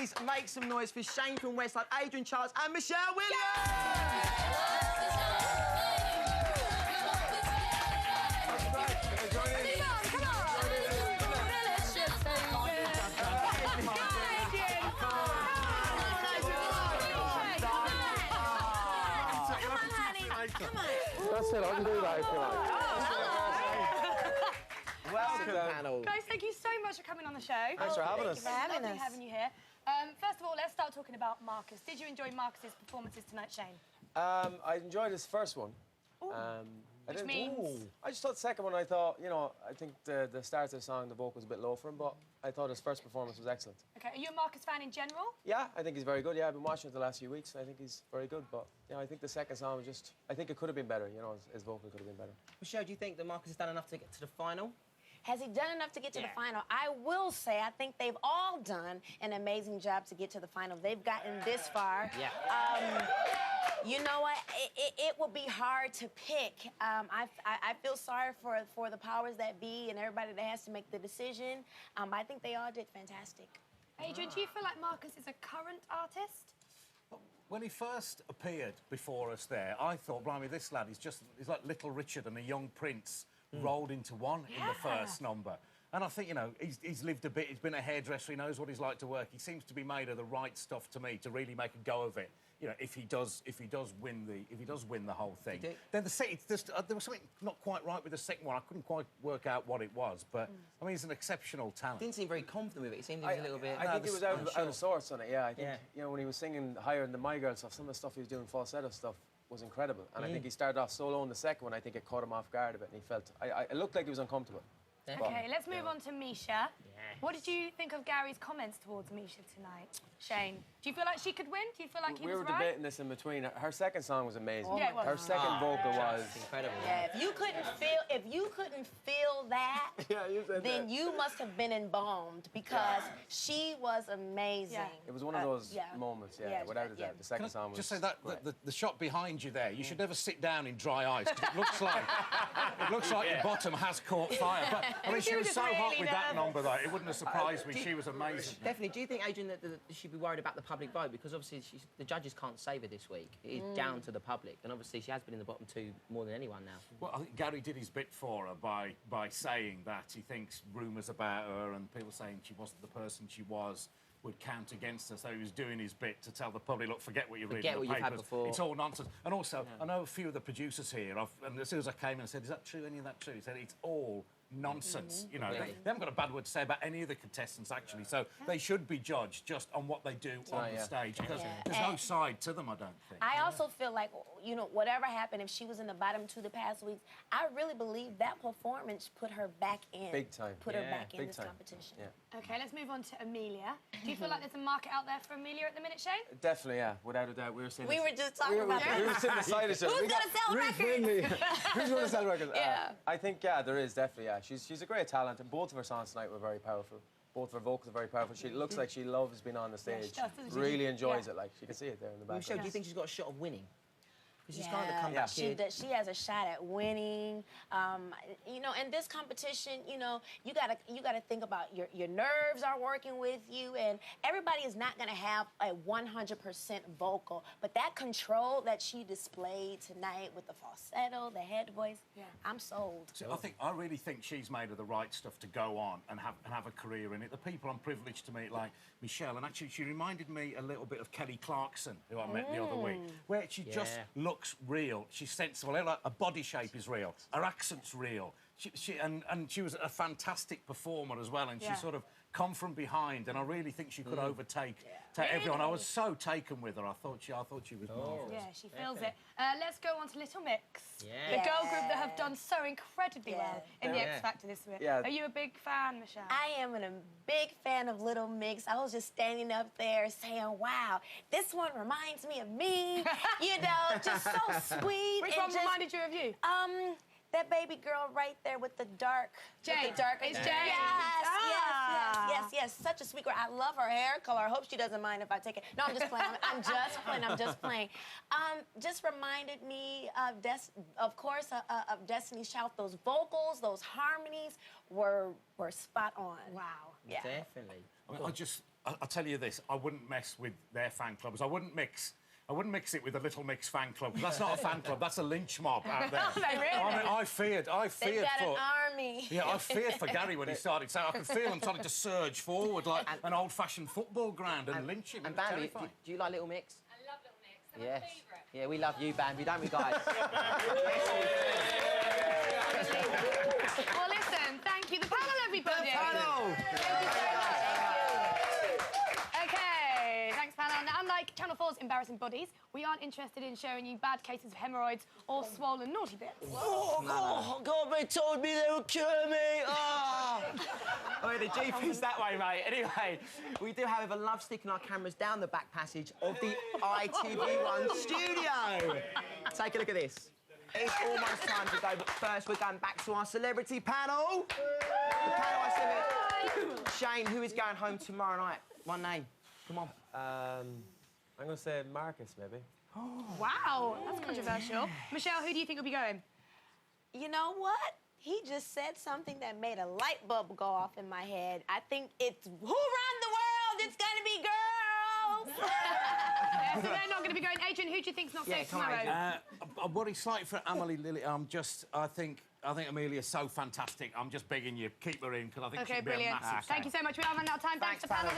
please make some noise for Shane from Westlife, Adrian Charles and Michelle Williams! That's it, I can do that if you like. Welcome, panel. Guys, thank you so much for coming on the show. Thanks for having us. It's lovely having you here. First of all, let's start talking about Marcus. Did you enjoy Marcus's performances tonight, Shane? I enjoyed his first one. Which means? I just thought the second one, I thought, you know, I think the start of the song, the vocal was a bit low for him, but I thought his first performance was excellent. OK, are you a Marcus fan in general? Yeah, I think he's very good. Yeah, I've been watching it the last few weeks. I think he's very good, but, you know, I think the second song was just... I think it could have been better, you know, his vocal could have been better. Michelle, do you think that Marcus has done enough to get to the final? Has he done enough to get to the final? I will say I think they've all done an amazing job to get to the final. They've gotten this far. You know what? It will be hard to pick. I feel sorry for the powers that be and everybody that has to make the decision. I think they all did fantastic. Adrian, do you feel like Marcus is a current artist? When he first appeared before us there, I thought, blimey, this lad, he's like Little Richard and a young prince rolled into one in the first number. And I think, you know, he's lived a bit, he's been a hairdresser, he knows what he's like to work. He seems to be made of the right stuff to me to really make a go of it. You know, if he does win the whole thing. Then there was something not quite right with the second one. I couldn't quite work out what it was, but I mean, he's an exceptional talent. He didn't seem very confident with it. He seemed he was a little bit. I think he was out of sorts on it. Yeah, I think you know when he was singing higher than the My Girl stuff, some of the stuff he was doing falsetto stuff was incredible. And I think he started off solo in the second one. I think it caught him off guard a bit, and he felt it looked like he was uncomfortable. OK, let's move on to Misha. What did you think of Gary's comments towards Misha tonight? Shane, do you feel like she could win? Do you feel like he was right? We were debating this in between. Her second song was amazing. Yeah, it was. Her second vocal was incredible. Yeah, if you couldn't feel that, then you must have been embalmed because she was amazing. Yeah. It was one of those moments, without a doubt. The second song was just say that the shot behind you there, you should never sit down in dry ice. 'Cause it looks like your bottom has caught fire. But I mean, she was so hot with that number, though. It wouldn't have surprised me. She was amazing. Definitely. Do you think, Adrian, that she'd be worried about the public vote? Because obviously the judges can't save her this week. It's down to the public. And obviously she has been in the bottom two more than anyone now. Well, I think Gary did his bit for her by saying that he thinks rumours about her and people saying she wasn't the person she was would count against her. So he was doing his bit to tell the public, look, forget what you read in the papers. Had before. It's all nonsense. And also, I know a few of the producers here, and as soon as I came in, I said, is that true, any of that true? He said, it's all nonsense. You know, they haven't got a bad word to say about any of the contestants, actually. So they should be judged just on what they do on the stage, because there's no side to them, I don't think. I also feel like, you know, whatever happened, if she was in the bottom two the past weeks, I really believe that performance put her back in. Big time. Put her back in this competition. OK, let's move on to Amelia. Do you feel like there's a market out there for Amelia at the minute, Shane? Definitely, yeah, without a doubt. We were just talking about that. We were sitting beside each other. Who's going to sell records? Who's going to sell records? Yeah. I think, there is, definitely, She's a great talent, and both of her songs tonight were very powerful. Both of her vocals are very powerful. She looks like she loves being on the stage. She does, doesn't she? Really enjoys it. Like, you can see it there in the back. Michelle, do you think she's got a shot of winning? Because she's kind of come back here. She has a shot at winning. You know, in this competition, you know, you gotta think about your nerves are working with you, and everybody is not gonna have a 100% vocal, but that control that she displayed tonight with the falsetto, the head voice, I'm sold. So I really think she's made of the right stuff to go on and have a career in it. The people I'm privileged to meet, like Michelle, and actually she reminded me a little bit of Kelly Clarkson, who I met the other week, where she just looks real. She's sensible. Her body shape is real. Her accent's real. And she was a fantastic performer as well. And she sort of come from behind. And I really think she could overtake everyone. I was so taken with her. I thought she was marvellous. Yeah, she feels it. Let's go on to Little Mix, the girl group that have done so incredibly well in the X Factor this week. Are you a big fan, Michelle? I am a big fan of Little Mix. I was just standing up there saying, wow, this one reminds me of me. You know, just so sweet. Which one reminded you of you? That baby girl right there with the dark... Jane. It's Jane. Yes. Such a sweet girl. I love her hair color. I hope she doesn't mind if I take it. No, I'm just playing. I'm just playing. Just reminded me of, of Destiny's Child. Those vocals, those harmonies were spot on. Wow. Yeah. Definitely. I mean, I'll tell you this, I wouldn't mess with their fan clubs. I wouldn't mix it with a Little Mix fan club, because that's not a fan club, that's a lynch mob out there. Oh, really? I mean, I feared They've got for... an army. Yeah, I feared for Gary when he started, so I could feel him starting to surge forward like an old-fashioned football ground and lynch him. And Bambi, do you like Little Mix? I love Little Mix. They're my favourite. Yeah, we love you, Bambi, don't we, guys? Well, listen, thank you. The panel, everybody. Panel! Okay, thanks, panel. Now, unlike Channel 4's Embarrassing Bodies, we aren't interested in showing you bad cases of hemorrhoids or swollen naughty bits. God, they told me they would cure me! Oh. Oh, the GP's that way, mate. Anyway, we do, however, love sticking our cameras down the back passage of the ITV1 studio. Take a look at this. It's almost time to go, but first we're going back to our celebrity panel. The panel I said, Shane, who is going home tomorrow night? One name. Come on. I'm going to say Marcus, maybe. Wow, that's controversial. Michelle, who do you think will be going? You know what? He just said something that made a light bulb go off in my head. I think it's Who Run the World? It's gonna be girls! Yeah, so they're not going to be going. Adrian, who do you think's not safe tomorrow? I'm worried slightly for Amelie Lily. I think Amelia's so fantastic. I'm just begging you, keep her in, because I think she'll be a massive Thank you so much. We have run out of time. Thanks to panel.